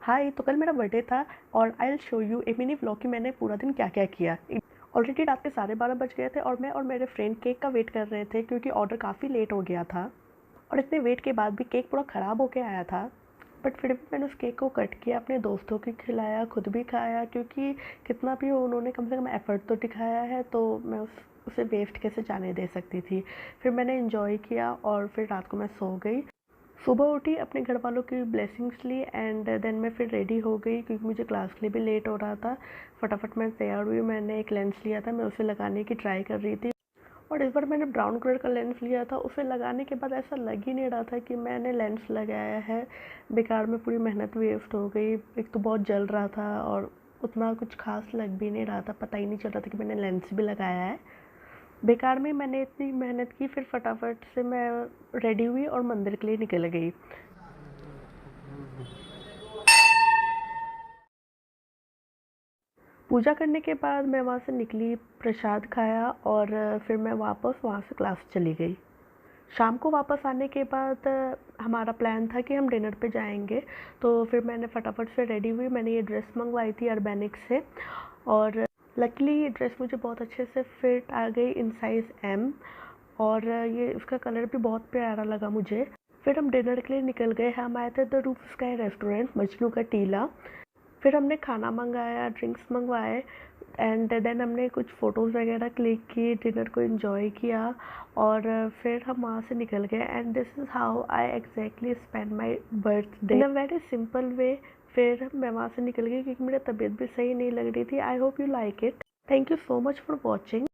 हाय, तो कल मेरा बर्थडे था और I will show U A mini vlog कि मैंने पूरा दिन क्या क्या किया। ऑलरेडी रात के 12:30 बज गए थे और मैं और मेरे फ्रेंड केक का वेट कर रहे थे क्योंकि ऑर्डर काफ़ी लेट हो गया था और इतने वेट के बाद भी केक पूरा ख़राब होके आया था। बट फिर भी मैंने उस केक को कट किया, अपने दोस्तों को खिलाया, खुद भी खाया, क्योंकि कितना भी हो उन्होंने कम से कम एफ़र्ट तो दिखाया है, तो मैं उसे वेस्ट कैसे जाने दे सकती थी। फिर मैंने इन्जॉय किया और फिर रात को मैं सो गई। सुबह उठी, अपने घर वालों की ब्लेसिंग्स ली एंड देन मैं फिर रेडी हो गई क्योंकि मुझे क्लास के लिए भी लेट हो रहा था। फटाफट मैं तैयार हुई, मैंने एक लेंस लिया था, मैं उसे लगाने की ट्राई कर रही थी और इस बार मैंने ब्राउन कलर का लेंस लिया था। उसे लगाने के बाद ऐसा लग ही नहीं रहा था कि मैंने लेंस लगाया है, बेकार में पूरी मेहनत वेस्ट हो गई। एक तो बहुत जल रहा था और उतना कुछ खास लग भी नहीं रहा था, पता ही नहीं चल रहा था कि मैंने लेंस भी लगाया है। बेकार में मैंने इतनी मेहनत की, फिर फटाफट से मैं रेडी हुई और मंदिर के लिए निकल गई। पूजा करने के बाद मैं वहाँ से निकली, प्रसाद खाया और फिर मैं वापस वहाँ से क्लास चली गई। शाम को वापस आने के बाद हमारा प्लान था कि हम डिनर पे जाएंगे, तो फिर मैंने फटाफट से रेडी हुई। मैंने ये ड्रेस मंगवाई थी अर्बैनिक से और लकीली ये ड्रेस मुझे बहुत अच्छे से फिट आ गई इन साइज़ एम और ये उसका कलर भी बहुत प्यारा लगा मुझे। फिर हम डिनर के लिए निकल गए। हम आए थे the roof sky restaurant, Majnu का टीला। फिर हमने खाना मंगाया, ड्रिंक्स मंगवाए एंड देन हमने कुछ फ़ोटोज़ वगैरह क्लिक की, डिनर को एंजॉय किया और फिर हम वहाँ से निकल गए and this is how I exactly spend my birthday in a very simple way. फिर मैं वहाँ से निकल गई क्योंकि मेरी तबीयत भी सही नहीं लग रही थी। I hope you like it. Thank you so much for watching.